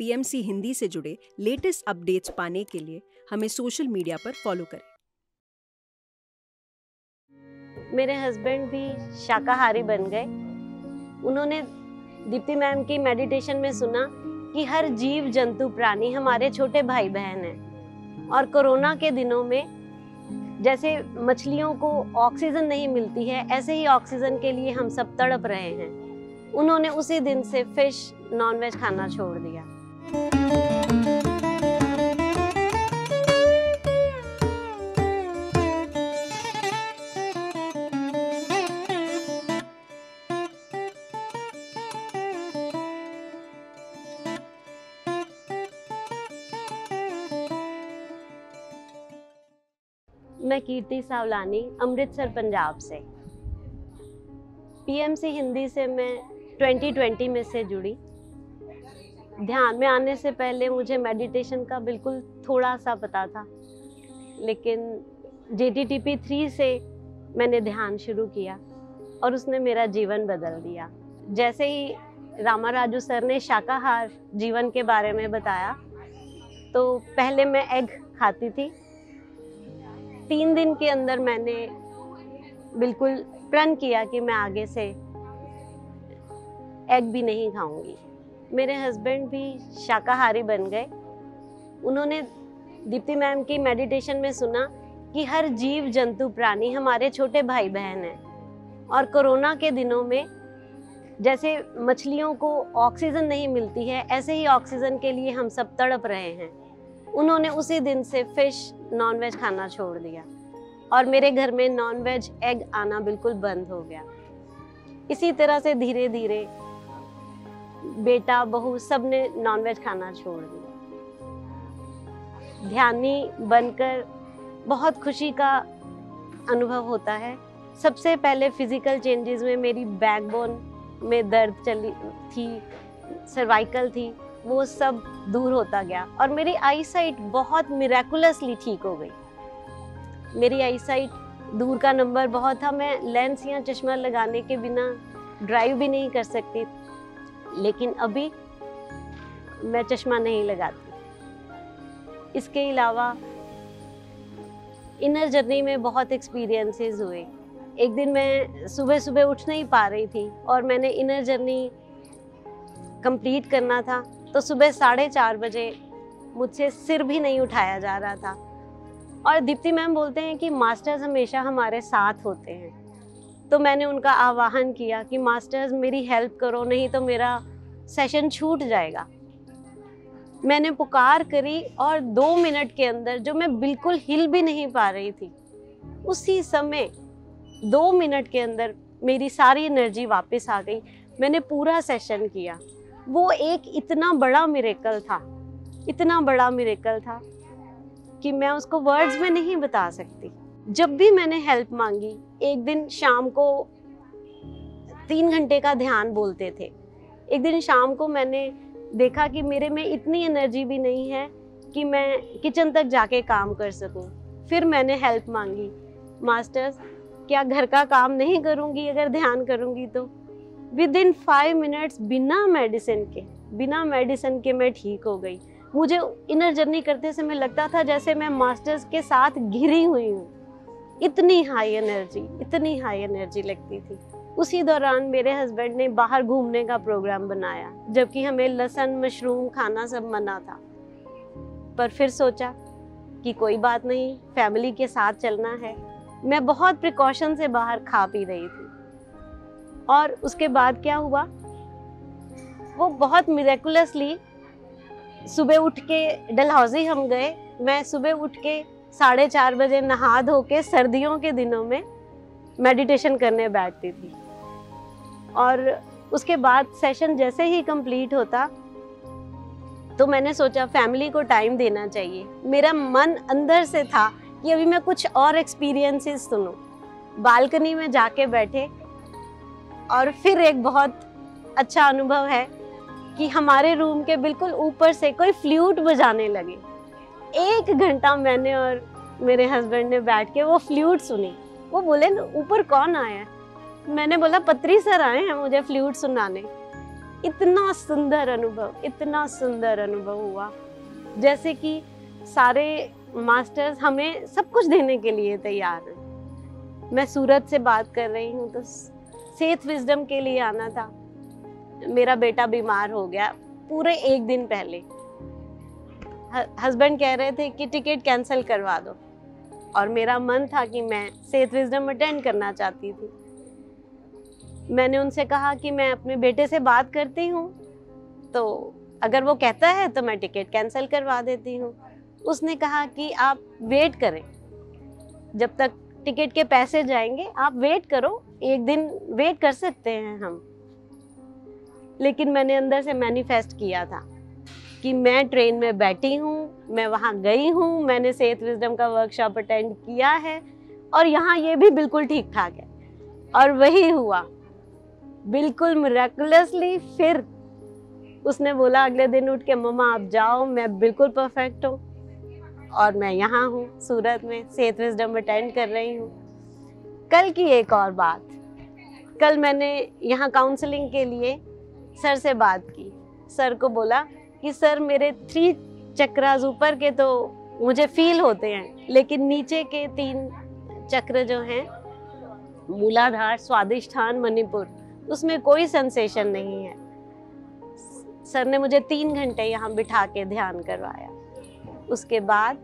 PMC Hindi से जुड़े latest updates पाने के लिए हमें सोशल मीडिया पर फॉलो करें। मेरे हस्बैंड भी शाकाहारी बन गए। उन्होंने दीप्ति मैम की मेडिटेशन में सुना कि हर जीव जंतु प्राणी हमारे छोटे भाई बहन हैं और कोरोना के दिनों में जैसे मछलियों को ऑक्सीजन नहीं मिलती है, ऐसे ही ऑक्सीजन के लिए हम सब तड़प रहे हैं। उन्होंने उसी दिन से फिश नॉनवेज खाना छोड़ दिया। मैं कीर्ति सावलानी, अमृतसर पंजाब से। पीएमसी हिंदी से मैं 2020 में से जुड़ी। ध्यान में आने से पहले मुझे मेडिटेशन का बिल्कुल थोड़ा सा पता था, लेकिन JTTP 3 से मैंने ध्यान शुरू किया और उसने मेरा जीवन बदल दिया। जैसे ही रामाराजू सर ने शाकाहार जीवन के बारे में बताया, तो पहले मैं एग खाती थी। 3 दिन के अंदर मैंने बिल्कुल प्रण किया कि मैं आगे से एग भी नहीं खाऊंगी। मेरे हस्बैंड भी शाकाहारी बन गए। उन्होंने दीप्ति मैम की मेडिटेशन में सुना कि हर जीव जंतु प्राणी हमारे छोटे भाई बहन हैं और कोरोना के दिनों में जैसे मछलियों को ऑक्सीजन नहीं मिलती है, ऐसे ही ऑक्सीजन के लिए हम सब तड़प रहे हैं। उन्होंने उसी दिन से फिश नॉनवेज खाना छोड़ दिया और मेरे घर में नॉनवेज एग आना बिल्कुल बंद हो गया। इसी तरह से धीरे धीरे बेटा बहू सब ने नॉनवेज खाना छोड़ दिया। ध्यानी बनकर बहुत खुशी का अनुभव होता है। सबसे पहले फिजिकल चेंजेस में मेरी बैकबोन में दर्द चली थी, सर्वाइकल थी, वो सब दूर होता गया और मेरी आई साइट बहुत मिरेकुलसली ठीक हो गई। मेरी आई साइट दूर का नंबर बहुत था। मैं लेंस या चश्मा लगाने के बिना ड्राइव भी नहीं कर सकती, लेकिन अभी मैं चश्मा नहीं लगाती। इसके अलावा इनर जर्नी में बहुत एक्सपीरियंसेस हुए। एक दिन मैं सुबह सुबह उठ नहीं पा रही थी और मैंने इनर जर्नी कंप्लीट करना था, तो सुबह 4:30 बजे मुझसे सिर भी नहीं उठाया जा रहा था। और दीप्ति मैम बोलते हैं कि मास्टर्स हमेशा हमारे साथ होते हैं, तो मैंने उनका आह्वान किया कि मास्टर्स मेरी हेल्प करो, नहीं तो मेरा सेशन छूट जाएगा। मैंने पुकार करी और 2 मिनट के अंदर, जो मैं बिल्कुल हिल भी नहीं पा रही थी, उसी समय 2 मिनट के अंदर मेरी सारी एनर्जी वापस आ गई। मैंने पूरा सेशन किया। वो एक इतना बड़ा मिरेकल था, इतना बड़ा मिरेकल था कि मैं उसको वर्ड्स में नहीं बता सकती। जब भी मैंने हेल्प मांगी, एक दिन शाम को 3 घंटे का ध्यान बोलते थे। एक दिन शाम को मैंने देखा कि मेरे में इतनी एनर्जी भी नहीं है कि मैं किचन तक जाके काम कर सकूं। फिर मैंने हेल्प मांगी, मास्टर्स क्या घर का काम नहीं करूंगी अगर ध्यान करूंगी तो? विदिन 5 मिनट्स बिना मेडिसिन के मैं ठीक हो गई। मुझे इनर जर्नी करते समय लगता था जैसे मैं मास्टर्स के साथ घिरी हुई हूँ। इतनी हाई एनर्जी लगती थी। उसी दौरान मेरे हस्बैंड ने बाहर घूमने का प्रोग्राम बनाया, जबकि हमें लहसुन मशरूम खाना सब मना था। पर फिर सोचा कि कोई बात नहीं, फैमिली के साथ चलना है। मैं बहुत प्रिकॉशन से बाहर खा पी रही थी। और उसके बाद क्या हुआ, वो बहुत मिरेकुलसली सुबह उठ के डलहौजी हम गए। मैं सुबह उठ के 4:30 बजे नहा धो के सर्दियों के दिनों में मेडिटेशन करने बैठती थी। और उसके बाद सेशन जैसे ही कंप्लीट होता, तो मैंने सोचा फैमिली को टाइम देना चाहिए। मेरा मन अंदर से था कि अभी मैं कुछ और एक्सपीरियंसेस सुनूं। बालकनी में जाके बैठे और फिर एक बहुत अच्छा अनुभव है कि हमारे रूम के बिल्कुल ऊपर से कोई फ्लूट बजाने लगे। 1 घंटा मैंने और मेरे हस्बैंड ने बैठ के वो फ्लूट सुनी। वो बोले ऊपर कौन आया है? मैंने बोला पत्री सर आए हैं मुझे फ्लूट सुनाने। इतना सुंदर अनुभव हुआ, जैसे कि सारे मास्टर्स हमें सब कुछ देने के लिए तैयार हैं। मैं सूरत से बात कर रही हूँ, तो सेहत विजडम के लिए आना था। मेरा बेटा बीमार हो गया पूरे एक दिन पहले। हस्बैंड कह रहे थे कि टिकट कैंसिल करवा दो, और मेरा मन था कि मैं सेहत विजडम अटेंड करना चाहती थी। मैंने उनसे कहा कि मैं अपने बेटे से बात करती हूँ, तो अगर वो कहता है तो मैं टिकट कैंसिल करवा देती हूँ। उसने कहा कि आप वेट करें, जब तक टिकट के पैसे जाएंगे आप वेट करो, एक दिन वेट कर सकते हैं हम। लेकिन मैंने अंदर से मैनिफेस्ट किया था कि मैं ट्रेन में बैठी हूँ, मैं वहाँ गई हूँ, मैंने सेहत विजडम का वर्कशॉप अटेंड किया है, और यहाँ ये भी बिल्कुल ठीक ठाक है। और वही हुआ, बिल्कुल मिरेकुलसली। फिर उसने बोला अगले दिन उठ के, मम्मा आप जाओ, मैं बिल्कुल परफेक्ट हूँ। और मैं यहाँ हूँ सूरत में, सेहत विजडम अटेंड कर रही हूँ। कल की एक और बात, कल मैंने यहाँ काउंसलिंग के लिए सर से बात की। सर को बोला कि सर मेरे 3 चक्रास ऊपर के तो मुझे फील होते हैं, लेकिन नीचे के 3 चक्र जो हैं, मूलाधार, स्वादिष्ठान, मणिपुर, उसमें कोई सेंसेशन नहीं है। सर ने मुझे 3 घंटे यहाँ बिठा के ध्यान करवाया। उसके बाद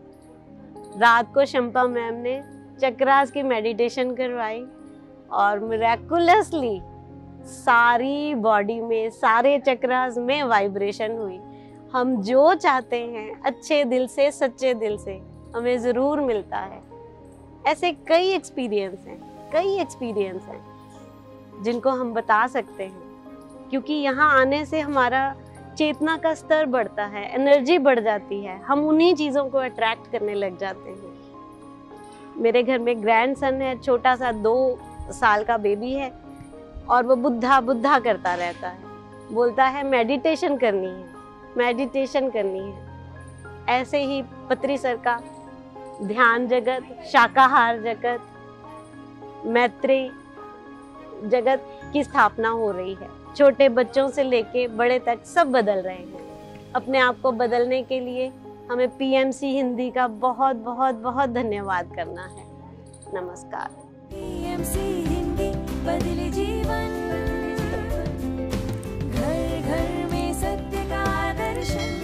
रात को शंपा मैम ने चक्रास की मेडिटेशन करवाई, और मिरेकुलसली सारी बॉडी में, सारे चक्रास में वाइब्रेशन हुई। हम जो चाहते हैं अच्छे दिल से, सच्चे दिल से, हमें ज़रूर मिलता है। ऐसे कई एक्सपीरियंस हैं जिनको हम बता सकते हैं, क्योंकि यहाँ आने से हमारा चेतना का स्तर बढ़ता है, एनर्जी बढ़ जाती है, हम उन्हीं चीज़ों को अट्रैक्ट करने लग जाते हैं। मेरे घर में ग्रैंडसन है, छोटा सा 2 साल का बेबी है, और वो बुद्धा बुद्धा करता रहता है, बोलता है मेडिटेशन करनी है, मेडिटेशन करनी है। ऐसे ही पत्री सर का ध्यान जगत, शाकाहार जगत, मैत्री जगत की स्थापना हो रही है। छोटे बच्चों से लेके बड़े तक सब बदल रहे हैं। अपने आप को बदलने के लिए हमें पीएमसी हिंदी का बहुत बहुत बहुत धन्यवाद करना है। नमस्कार। पीएमसी हिंदी बदले जीवन, घर घर में सत्य का दर्शन।